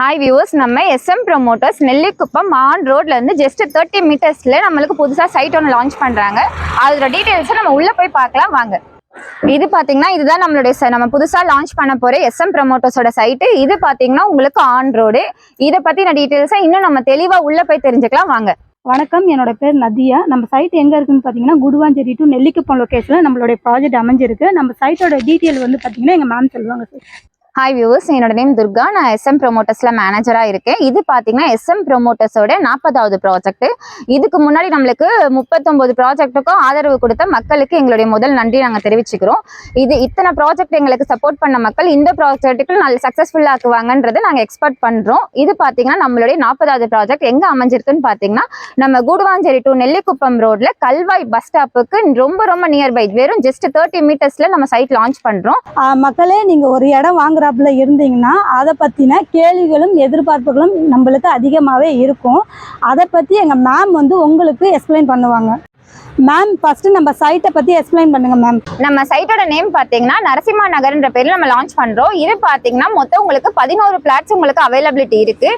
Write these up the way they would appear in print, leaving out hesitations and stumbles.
Hi viewers, நம்ம SM promoters Nellikuppam on ரோட்ல இருந்து ஜஸ்ட் 30 மீட்டர்ஸ்ல நம்மளுக்கு புதுசா சைட் ஒன்று லான்ச் பண்றாங்க. அதோட டீடைல்ஸை நம்ம உள்ள போய் பார்க்கலாம் வாங்க. இது பாத்தீங்கன்னா இதுதான் நம்மளுடைய நம்ம புதுசா லான்ச் பண்ண போற SM ப்ரொமோட்டர்ஸோட சைட். இது பாத்தீங்கன்னா உங்களுக்கு ஆன் ரோடு. இதை பத்தின டீடைல்ஸை இன்னும் நம்ம தெளிவா உள்ள போய் தெரிஞ்சுக்கலாம் வாங்க. வணக்கம், என்னோட பேர் நதியா. நம்ம சைட் எங்கே இருக்குன்னு பார்த்தீங்கன்னா குடுவாஞ்சேரி டு நெல்லிக்குப்பம் லொக்கேஷனில் நம்மளுடைய ப்ராஜெக்ட் அமைஞ்சிருக்கு. நம்ம சைட்டோட டீட்டெயில் வந்து பார்த்தீங்கன்னா எங்கள் மேம் சொல்லுவாங்க சார். ஹாய் வியூவர்ஸ், என்னோட நேம் துர்கா. நான் SM ப்ரொமோட்டர்ஸ்ல மேனேஜரா இருக்கேன். இது பாத்தீங்கன்னா SM ப்ரொமோட்டர்ஸோட 40வது ப்ராஜெக்ட். இதுக்கு முன்னாடி நம்மளுக்கு 39 ப்ராஜெக்ட்டுக்கும் ஆதரவு கொடுத்த மக்களுக்கு எங்களுடைய முதல் நன்றி நாங்கள் தெரிவிச்சுக்கிறோம். இது இத்தனை ப்ராஜெக்ட் எங்களுக்கு சப்போர்ட் பண்ண மக்கள் இந்த ப்ராஜெக்ட்டுக்கு நல்ல சக்ஸஸ்ஃபுல்லா ஆக்குவாங்கன்றதை நாங்கள் எக்ஸ்பெக்ட் பண்றோம். இது பாத்தீங்கன்னா நம்மளுடைய 40வது ப்ராஜெக்ட் எங்க அமைஞ்சிருக்குன்னு பாத்தீங்கன்னா நம்ம குடுவாஞ்சேரி டு நெல்லிக்குப்பம் ரோட்ல கல்வாய் பஸ் ஸ்டாப்புக்கு ரொம்ப ரொம்ப நியர்பை, வெறும் ஜஸ்ட் 30 மீட்டர்ஸ்ல நம்ம சைட் லான்ச் பண்றோம். மக்களே, நீங்க ஒரு இடம் வாங்குறாப்புல இருந்தீங்கன்னா அதை பத்தின கேள்விகளும் எதிர்பார்ப்புகளும் நம்மளுக்கு அதிகமாகவே இருக்கும். அதை பத்தி எங்க மேம் வந்து உங்களுக்கு எக்ஸ்பிளைன் பண்ணுவாங்க. மேம், ஃபர்ஸ்ட் நம்ம சைட்டை பத்தி எக்ஸ்பிளைன் பண்ணுங்க மேம். நம்ம சைட்டோட நேம் பாத்தீங்கன்னா நரசிம்மா நகர்ன்ற பேர்ல நம்ம லான்ச் பண்றோம். இது பாத்தீங்கன்னா மொத்தம் உங்களுக்கு 11 பிளாட்ஸ் உங்களுக்கு அவைலபிலிட்டி இருக்கு.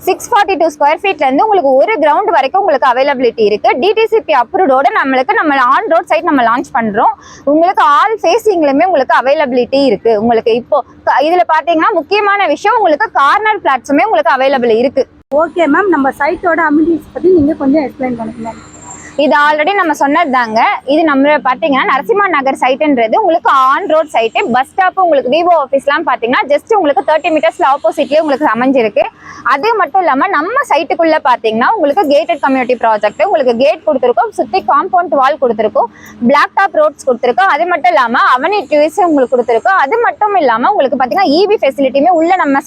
642 ஸ்கொயர் ஃபீட்ல இருந்து உங்களுக்கு ஒரு கிரவுண்ட் வரைக்கும் உங்களுக்கு அவைலபிலிட்டி இருக்கு. DTCP அப்ரூவோட நம்ம ஆன் ரோட் சைட் நம்ம லான்ச் பண்றோம். உங்களுக்கு ஆல் ஃபேஸிங்லயுமே உங்களுக்கு அவைலபிலிட்டி இருக்கு. உங்களுக்கு இப்போ இதுல பாத்தீங்கன்னா முக்கியமான விஷயம், உங்களுக்கு கார்னர் பிளாட்ஸுமே உங்களுக்கு அவைலபிள் இருக்கு. ஓகே மேம், நம்ம சைட்டோட அமினிட்டிஸ் பத்தி நீங்க கொஞ்சம் எக்ஸ்பிளைன் பண்ணுங்க மேம். இது ஆல்ரெடி நம்ம சொன்னது தாங்க. இது நம்ம பாத்தீங்கன்னா நரசிம்மா நகர் சைட்ன்றது உங்களுக்கு on road side. Bus stop உங்களுக்கு விவோ ஆஃபீஸ்லாம் பாத்தீங்கன்னா ஜஸ்ட் உங்களுக்கு 30 மீட்டர்ஸ்ல ஆப்போசிட்லேயே உங்களுக்கு அமைஞ்சிருக்கு. அது மட்டும் இல்லாம நம்ம சைட்டுக்குள்ள பாத்தீங்கன்னா உங்களுக்கு கேட்டட் கம்யூனிட்டி ப்ராஜெக்ட் உங்களுக்கு கேட் கொடுத்துருக்கோம், சுத்தி காம்பவுண்ட் வால் கொடுத்துருக்கோம், பிளாக் டாப் ரோட்ஸ் கொடுத்துருக்கோம். அது மட்டும் இல்லாம அவனிட்டிஸ் உங்களுக்கு கொடுத்துருக்கோம். அது மட்டும் இல்லாம உங்களுக்கு பாத்தீங்கன்னா EB ஃபெசிலிட்டியுமே உள்ள நம்ம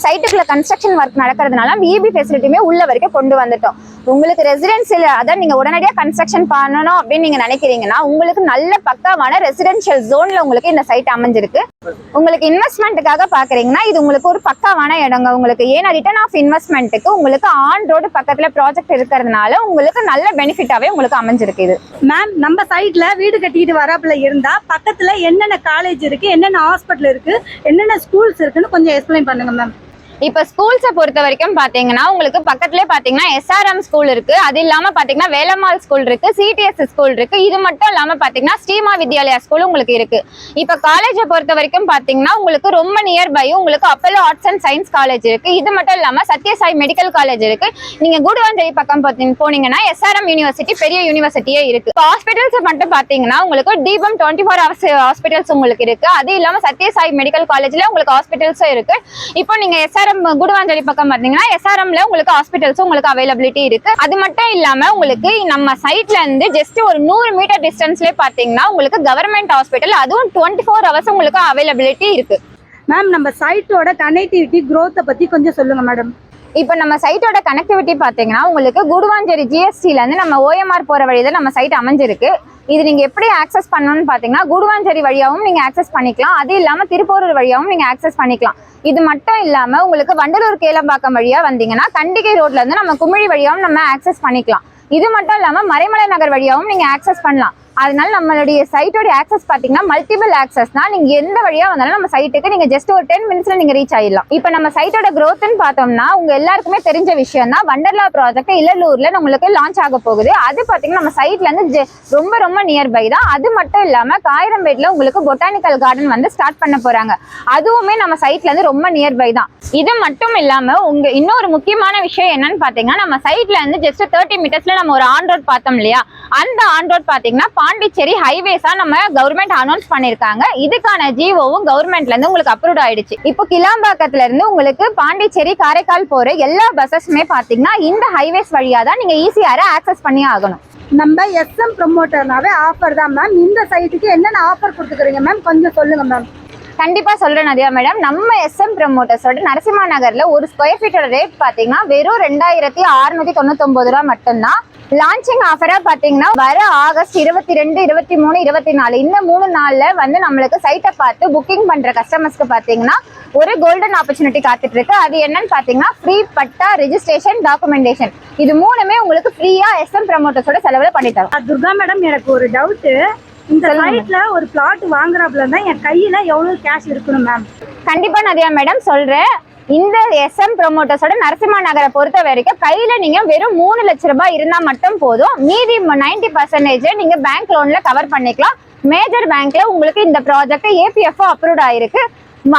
சைட்டுக்குள்ள கன்ஸ்ட்ரக்ஷன் ஒர்க் நடக்கிறதுனால EB ஃபெசிலிட்டியுமே உள்ள வரைக்கும் கொண்டு வந்துட்டோம். உங்களுக்கு ரெசிடென்சியல் அதான் நீங்க உடனடியாக கன்ஸ்ட்ரக்ஷன் பண்ணணும் அப்படின்னு நீங்க நினைக்கிறீங்கன்னா உங்களுக்கு நல்ல பக்காவான ரெசிடென்ஷியல் ஜோன்ல உங்களுக்கு இந்த சைட் அமைஞ்சிருக்கு. உங்களுக்கு இன்வெஸ்ட்மெண்ட்டுக்காக பாக்குறீங்கன்னா இது உங்களுக்கு ஒரு பக்காவான இடங்க. உங்களுக்கு ஏன்னா ரிட்டர்ன் ஆஃப் இன்வெஸ்ட்மெண்ட்டுக்கு உங்களுக்கு ஆன் ரோடு பக்கத்துல ப்ராஜெக்ட் இருக்கிறதுனால உங்களுக்கு நல்ல பெனிஃபிட்டாவே உங்களுக்கு அமைஞ்சிருக்கு. இது மேம், நம்ம சைட்ல வீடு கட்டிட்டு வராப்புல இருந்தா பக்கத்துல என்னென்ன காலேஜ் இருக்கு, என்னென்ன ஹாஸ்பிட்டல் இருக்கு, என்னென்ன ஸ்கூல்ஸ் இருக்குன்னு கொஞ்சம் எக்ஸ்பிளைன் பண்ணுங்க மேம். இப்ப ஸ்கூல்ஸை பொறுத்த வரைக்கும் பாத்தீங்கன்னா உங்களுக்கு பக்கத்துலேயே பாத்தீங்கன்னா SRM ஸ்கூல் இருக்கு. அது இல்லாம பாத்தீங்கன்னா வேலம்மாள் ஸ்கூல் இருக்கு, CTS ஸ்கூல் இருக்கு. இது மட்டும் இல்லாம பாத்தீங்கன்னா ஸ்ரீமா வித்யாலயா ஸ்கூல் உங்களுக்கு இருக்கு. இப்ப காலேஜை பொறுத்த வரைக்கும் பாத்தீங்கன்னா உங்களுக்கு ரொம்ப நியர்பை உங்களுக்கு Apollo arts and science college இருக்கு. இது மட்டும் இல்லாம சத்யசாய் மெடிக்கல் காலேஜ் இருக்கு. நீங்க குடுவாஞ்சேரி பக்கம் போனீங்கன்னா SRM யூனிவர்சிட்டி பெரிய யூனிவர்சிட்டியே இருக்கு. ஹாஸ்பிட்டல்ஸ் மட்டும் பாத்தீங்கன்னா உங்களுக்கு தீபம் 24 ஹவர்ஸ் ஹாஸ்பிட்டல்ஸ் உங்களுக்கு இருக்கு. அது இல்லாம சத்யசாய் மெடிக்கல் காலேஜ்ல உங்களுக்கு ஹாஸ்பிட்டல்ஸும் இருக்கு. இப்போ நீங்க SRM குடுவாஞ்சேரி பக்கம் பாத்தீங்கன்னா SRMல உங்களுக்கு ஹாஸ்பிட்டல்ஸ் உங்களுக்கு அவைலபிலிட்டி இருக்கு. அது மட்டும் இல்லாம உங்களுக்கு நம்ம சைட்ல இருந்து ஜஸ்ட் ஒரு 100 மீட்டர் டிஸ்டன்ஸ்லயே பாத்தீங்கன்னா உங்களுக்கு கவர்மெண்ட் ஹாஸ்பிட்டல், அதுவும் 24 ஹவர்ஸ் உங்களுக்கு அவைலபிலிட்டி இருக்கு. மேம், நம்ம சைட்டோட கனெக்டிவிட்டி growth பத்தி கொஞ்சம் சொல்லுங்க மேடம். இப்போ நம்ம சைட்டோட கனெக்டிவிட்டி பாத்தீங்கன்னா உங்களுக்கு குடுவாஞ்சேரி GSTல இருந்து நம்ம OMR போற வழியில நம்ம சைட் அமைஞ்சிருக்கு. இது நீங்க எப்படி ஆக்சஸ் பண்ணணும்னு பாத்தீங்கன்னா குடுவாஞ்சேரி வழியாவும் நீங்க ஆக்சஸ் பண்ணிக்கலாம். அது இல்லாம திருப்பூரூர் வழியாவும் நீங்க ஆக்சஸ் பண்ணிக்கலாம். இது மட்டும் இல்லாம உங்களுக்கு வண்டலூர் கேளம்பாக்கம் வழியா வந்தீங்கன்னா கண்டிகை ரோட்ல இருந்து நம்ம குமிழி வழியாவும் நம்ம ஆக்சஸ் பண்ணிக்கலாம். இது மட்டும் இல்லாம மறைமலை நகர் வழியாவும் நீங்க ஆக்சஸ் பண்ணலாம். அதனால நம்மளுடைய சைட்டோட ஆக்சஸ் பாத்தீங்கன்னா மல்டிபிள் ஆக்சஸ் தான். நீங்க எந்த வழியா வந்தாலும் நம்ம சைட்டுக்கு நீங்க ஜஸ்ட் ஒரு 10 மினிட்ஸ்ல நீங்க ரீச் ஆயிடலாம். இப்ப நம்ம சைட்டோட growthன்னு பார்த்தோம்னா உங்க எல்லாருக்குமே தெரிஞ்ச விஷயம் தான், வண்டர்லா ப்ராஜெக்ட் இல்லலூர்ல உங்களுக்கு லான்ச் ஆக போகுது. அது பாத்தீங்கன்னா நம்ம சைட்ல இருந்து ரொம்ப ரொம்ப நியர்பை தான். அது மட்டும் இல்லாம காயிரம்பேட்ல உங்களுக்கு பொட்டானிக்கல் கார்டன் வந்து ஸ்டார்ட் பண்ண போறாங்க. அதுவுமே நம்ம சைட்ல இருந்து ரொம்ப நியர்பை தான். இது மட்டும் இல்லாம உங்க இன்னொரு முக்கியமான விஷயம் என்னன்னு பாத்தீங்கன்னா நம்ம சைட்ல இருந்து ஜஸ்ட் 30 மீட்டர்ஸ்ல நம்ம ஒரு ஆன் ரோட் பார்த்தோம் இல்லையா, அந்த ஆன் ரோட் பாத்தீங்கன்னா பாண்டிச்சேரி ஹைவேஸா நம்ம கவர்மெண்ட் அனௌன்ஸ் பண்ணிருக்காங்க. இதுக்கான ஜிஓவும் கவர்மெண்ட்ல இருந்து உங்களுக்கு அப்ரூவ் ஆயிடுச்சு. இப்போ கிளாம்பாக்கத்துல இருந்து உங்களுக்கு பாண்டிச்சேரி காரைக்கால் போற எல்லா பஸ்ஸஸ்மே பாத்தீங்கன்னா இந்த ஹைவேஸ் வழியா தான் நீங்க ஈஸியா ஆக்சஸ் பண்ணி ஆகணும். நம்ம SM ப்ரொமோட்டர்னாவே ஆஃபர் தான் மேம். இந்த சைட்டுக்கு என்னென்ன ஆஃபர் கொடுத்துக்கிறீங்க மேம், கொஞ்சம் சொல்லுங்க மேம். கண்டிப்பா சொல்றேன் நதியா மேடம். நம்ம SM ப்ரொமோட்டர்ஸோட நரசிம்மா நகர்ல ஒரு ஸ்கொயர் ஃபீட்டோட ரேட் பாத்தீங்கன்னா வெறும் 2699 ரூபா மட்டும்தான். லான்ச்சிங் ஆஃபரா பாத்தீங்கன்னா வர ஆகஸ்ட் 22, 23, 24 இந்த 3 நாள்ல வந்து நம்மளுக்கு சைட்டை பார்த்து புக்கிங் பண்ற கஸ்டமர்ஸ்க்கு பாத்தீங்கன்னா ஒரு கோல்டன் ஆப்பர்ச்சுனிட்டி காத்துட்டு இருக்கு. அது என்னன்னு பாத்தீங்கன்னா ஃப்ரீ பட்டா, ரெஜிஸ்ட்ரேஷன், டாக்குமெண்டேஷன். இது மூணுமே உங்களுக்கு ஃப்ரீயா SM ப்ரொமோட்டர்ஸோட செலவுல பண்ணி தரோம். துர்கா மேடம், எனக்கு ஒரு டவுட். இந்த சைட்ல ஒரு பிளாட் வாங்குறாப்ல இருந்தா என் கையில எவ்வளவு கேஷ் இருக்கணும் மேம்? கண்டிப்பா நதியா மேடம் சொல்றேன். இந்த SM ப்ரொமோட்டர்ஸோட நரசிம்மா நகரை பொறுத்த வரைக்கும் கையில நீங்க வெறும் 3 லட்ச ரூபாய் இருந்தா மட்டும் போதும். மீதி 90% நீங்க பேங்க் லோன்ல கவர் பண்ணிக்கலாம். மேஜர் பேங்க்ல உங்களுக்கு இந்த ப்ராஜெக்ட் APF அப்ரூவ்ட் ஆயிருக்கு.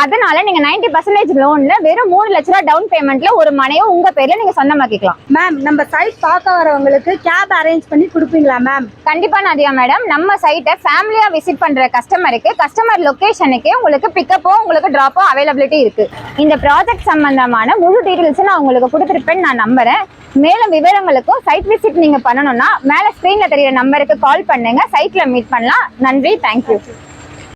அதனால நீங்க 90% லோன்ல வெறும் 3 லட்ச ரூபாய் டவுன் பேமெண்ட்ல ஒரு மனையை உங்க பேர்ல நீங்க சொந்தமாக்கிக்கலாம். மேம் நம்ம சைட் பார்க்க வரவங்களுக்கு கேப் அரேஞ்ச் பண்ணி கொடுப்பீங்களா மேம்? கண்டிப்பா நாதியா மேடம், நம்ம சைட்டை ஃபேமிலியா விசிட் பண்ற கஸ்டமருக்கு கஸ்டமர் லொகேஷனுக்கு உங்களுக்கு பிக்கப்பும் உங்களுக்கு டிராப்பும் அவைலபிலிட்டி இருக்கு. இந்த ப்ராஜெக்ட் சம்பந்தமான முழு டீடைல்ஸ் நான் உங்களுக்கு கொடுத்துருப்பேன்னு நான் நம்புறேன். மேலும் விவரங்களுக்கும் சைட் விசிட் நீங்க பண்ணணும்னா மேல ஸ்கிரீன்ல தெரியுற நம்பருக்கு கால் பண்ணுங்க. சைட்ல மீட் பண்ணலாம். நன்றி, தேங்க்யூ.